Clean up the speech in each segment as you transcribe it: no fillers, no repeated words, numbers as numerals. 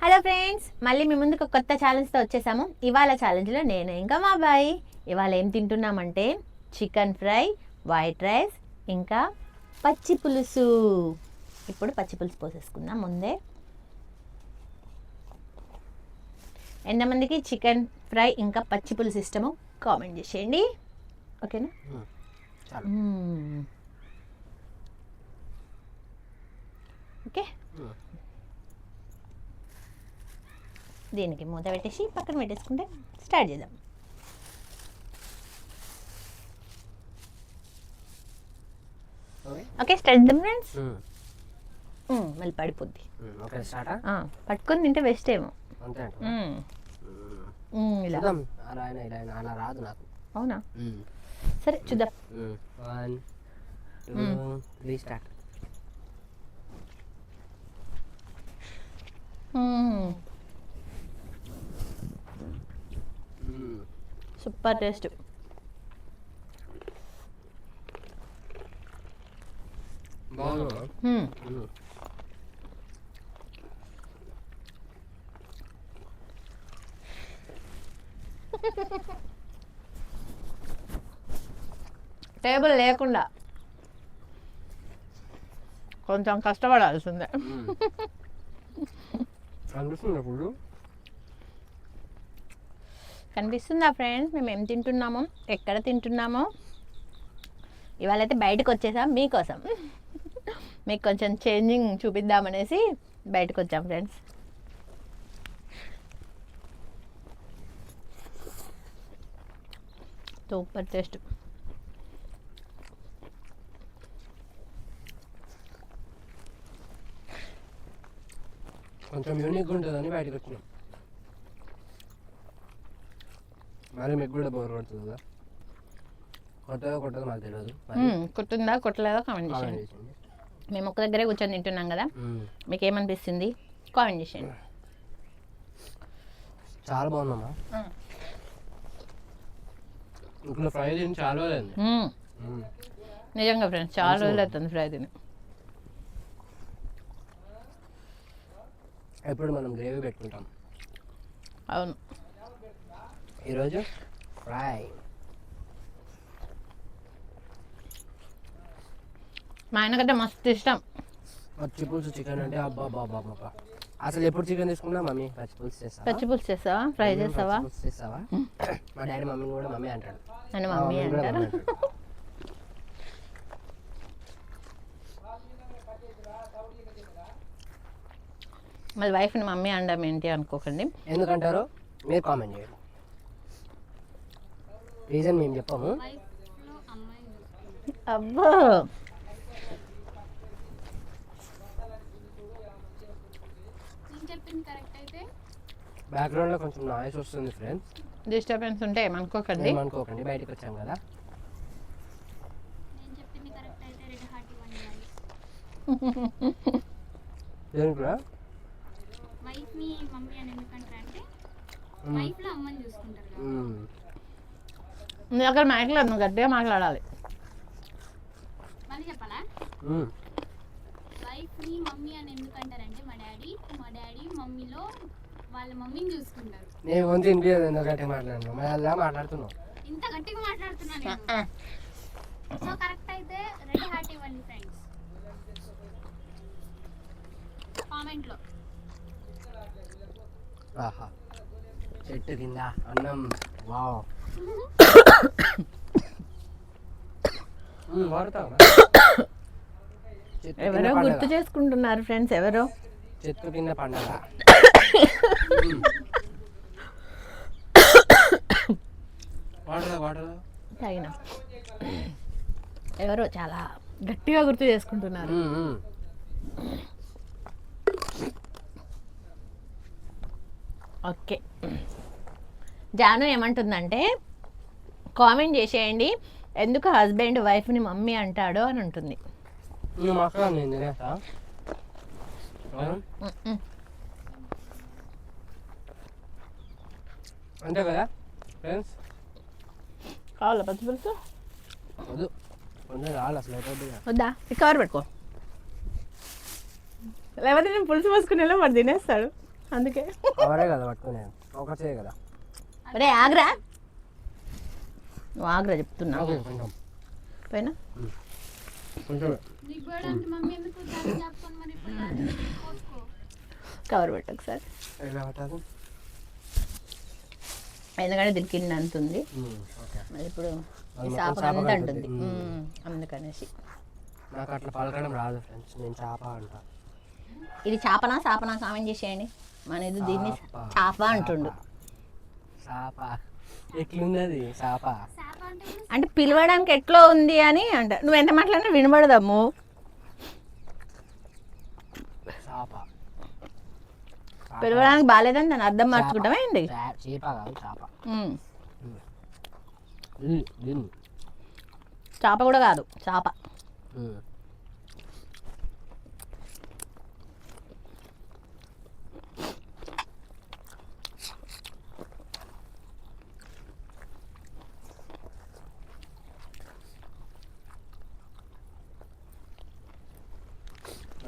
Hello friends, మళ్ళీ మీ ముందుకు ఒక కొత్త ఛాలెంజ్తో వచ్చేసాము. ఇవాళ ఛాలెంజ్లో నేను ఇంకా మా అబ్బాయి ఇవాళ ఏం తింటున్నామంటే చికెన్ ఫ్రై, వైట్ రైస్, ఇంకా పచ్చి పులుసు. ఇప్పుడు పచ్చి పులుసు పోసేసుకుందాం. ముందే ఎంతమందికి చికెన్ ఫ్రై ఇంకా పచ్చి పులుసు ఇష్టమో కామెంట్ చేసేయండి. ఓకేనా? ఓకే, దీనికి మూత పెట్టేసి పక్కన పెట్టేసుకుంటే స్టార్ట్ చేద్దాం. ఓకే, స్టార్ట్ చేద్దాం ఫ్రెండ్స్. మళ్ళీ పడిపోద్ది. పట్టుకొని తింటే బెస్ట్ ఏమో. అలా రాదు నాకు. అవునా? సరే చూద్దాం. 1 2 3 స్టార్ట్. Super taste. టేబుల్ లేకుండా కొంచెం కష్టపడాల్సిందే. కనిపిస్తుందా ఫ్రెండ్స్ మేము ఏం తింటున్నామో, ఎక్కడ తింటున్నామో? ఇవాళైతే బయటకు వచ్చేసాం మీకోసం. మీకు కొంచెం చేంజింగ్ చూపిద్దామనేసి బయటకు వచ్చాం ఫ్రెండ్స్. Super taste. కొంచెం యూనిక్గా ఉంటుందని బయటకు వచ్చినాం. మరి మీకు కూడా బోర్ కొడుతుంది కదా? కొట్టదో మాకు తెలియదు. కొట్టుందా కొట్టలేదో కామెంట్ చేయండి. మేము ఒక్క దగ్గరే కూర్చొని తింటున్నాం కదా, మీకు ఏమనిపిస్తుంది కామెంట్ చేయండి. చాలా బాగుందమ్మా. ఇప్పుడు ఫ్రై తిని చాలా రోజులు. నిజంగా ఫ్రెండ్స్ చాలా రోజులు అవుతుంది ఫ్రై తిని. ఎప్పుడు మనం గ్రేవీ పెట్టుకుంటాం. అవును, ఈరోజు ఫ్రై. మా ఆయనకంటే మస్తు ఇష్టం పచ్చి పులుసు చికెన్ అంటే. అబ్బా బాబా బాబా, అసలు ఎప్పుడు చికెన్ తీసుకున్నా మమ్మీ పచ్చి పులుసు చేస్తావా? పచ్చి పులుసు చేస్తావా? ఫ్రై చేస్తావా? మా డాడీ మమ్మీని కూడా మమ్మీ అంటాడు. నన్ను మమ్మీ అంటారు. మళ్ళీ వైఫ్ని మమ్మీ అండం ఏంటి అనుకోకండి. ఎందుకంటారు మీరు కామెంట్ చేయండి. రీజన్ మేము చెప్పాము. అబ్బో, బ్యాక్గ్రౌండ్ లో కొంచెం నాయిస్ వస్తుంది ఫ్రెండ్స్. డిస్టర్బెన్స్ ఉంటే ఏమనుకోకండి. ఏమనుకోకండి, బయటకు వచ్చాం కదా. దేనికిరా? వైఫ్ ని మమ్మీ అని ఎందుకంటారు అంటే వైఫ్ లో అమ్మని చూసుకుంటారు కదా. నీ దగ్గర మైక్ లేదు, నువ్వు గట్టిగా మాట్లాడాలి. మళ్ళీ చెప్పాలా? వైఫ్ ని మమ్మీ అని ఎందుకంటారంటే మా డాడీ మమ్మీలో వాళ్ళ మమ్మీని చూసుకుంటారు. నేను కొంచెం ఇంటికి ఎంత గట్టిగా మాట్లాడుతున్నావు, మరి అలా మాట్లాడుతున్నావు. ఇంత గట్టిగా మాట్లాడుతున్నాను. సో కరెక్ట్ అయితే రెడ్ హార్ట్ ఇవ్వండి ఫ్రెండ్స్ కామెంట్ లో. ఆహా, చెట్టు కింద అన్నం. వావ్. ఎవరో గుర్తు చేసుకుంటున్నారు ఫ్రెండ్స్. ఎవరో చెట్టు కింద పండగ. తాగిన ఎవరో చాలా గట్టిగా గుర్తు చేసుకుంటున్నారు. ఓకే, జాను ఏమంటుందంటే కామెంట్ చేసేయండి ఎందుకు హస్బెండ్ వైఫ్ని మమ్మీ అంటాడో అని ఉంటుంది. అంతే కదా ఫ్రెండ్స్? కావాలా పచ్చి పులుసు? వద్దు, అసలు వద్దా? కవర్ పెట్టుకో. లేకపోతే నేను పులుసు పోసుకునేలా వాడు తినేస్తాడు. అందుకే కవరే కదా పట్టుకునే ఒక చేయ కదా. రే ఆగ్రా, నువ్వు ఆగ్రా చెప్తున్నా. ఓకే కొంచెం పోయినా కొంచెం నీకు బర్డ్ అంటే మమ్మీ ఎందుకు దాన్ని చెప్పుకొని మరి ఇప్పుడు పోసుకో. కవర్ పెట్టు ఒకసారి, ఎలా పట్టాలి? ఎందుకంటే దీనికి కింద అంత ఉంది, ఓకే. మరి ఇప్పుడు అది ఈ మొత్తం చేప చేప అంతా కంటుంది. ఉంటుంది. అందుకనేసి నాకు అట్లా పలకడం రాదు ఫ్రెండ్స్, నేను చేప అంటా. ఇది చేపనా చేపనా కామెంట్ చేసేయండి. మన ఇది దీన్ని చేప అంటుండు. చేప ఎట్లున్నది చేప? శాప అంటే కూడా అంటే పిలవడానికి ఎట్లా ఉంది అని అంట. నువ్వు ఎంత మాట్లాడినా వినబడదమ్ము. చేప పిలవడానికి బాగాలేదని దాన్ని అర్థం మార్చుకుంటామా ఏంటి? చేప కాదు చేప. ఉమ్. దీన్ని చేప కూడా కాదు, చేప.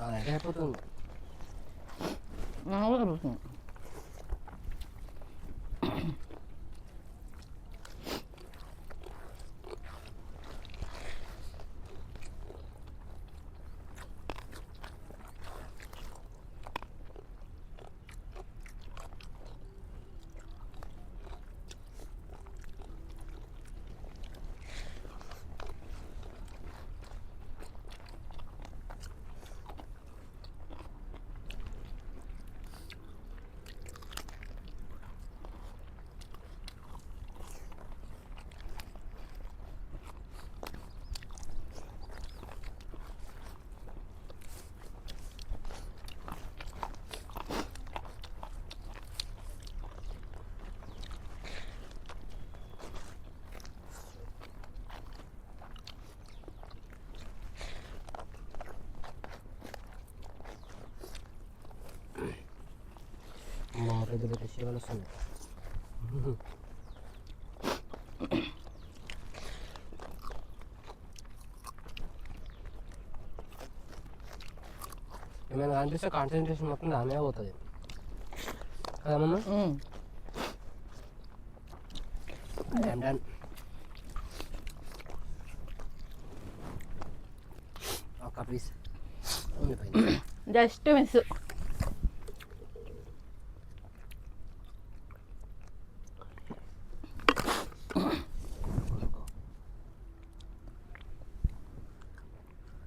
అదే అయిపోతుంది. మా పెద్ద పెద్ద శివలు వస్తున్నాయి. ఏమైనా అనిపిస్తే కాన్సన్ట్రేషన్ మొత్తం దానే పోతుంది కదమ్మా. డన్. ఒక్క పీస్ ఉండిపోయింది. Just miss.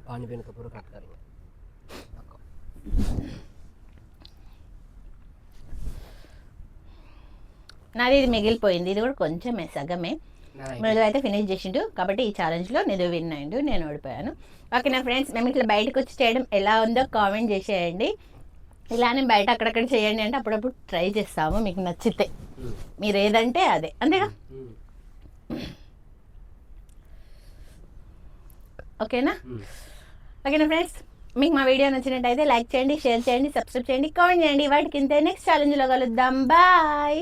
पानी पीने का पूरा कट करेंगे. నాది ఇది మిగిలిపోయింది, ఇది కూడా కొంచెం సగమే. మీరు అయితే ఫినిష్ చేసిండు కాబట్టి ఈ ఛాలెంజ్లో నేను విన్ అయ్యిండు, నేను ఓడిపోయాను. ఓకే నా ఫ్రెండ్స్, మేము ఇట్లా బయటకు వచ్చి చేయడం ఎలా ఉందో కామెంట్ చేసేయండి. ఇలానే బయట అక్కడక్కడ చేయండి అంటే అప్పుడప్పుడు ట్రై చేస్తాము, మీకు నచ్చితే. మీరు ఏదంటే అదే, అంతేగా. ఓకేనా? ఓకేనా ఫ్రెండ్స్, మీకు మా వీడియో నచ్చినట్టయితే లైక్ చేయండి, షేర్ చేయండి, సబ్స్క్రైబ్ చేయండి, కామెంట్ చేయండి. వాటికి ఇంతే. నెక్స్ట్ ఛాలెంజ్లో కలుద్దాం. బాయ్.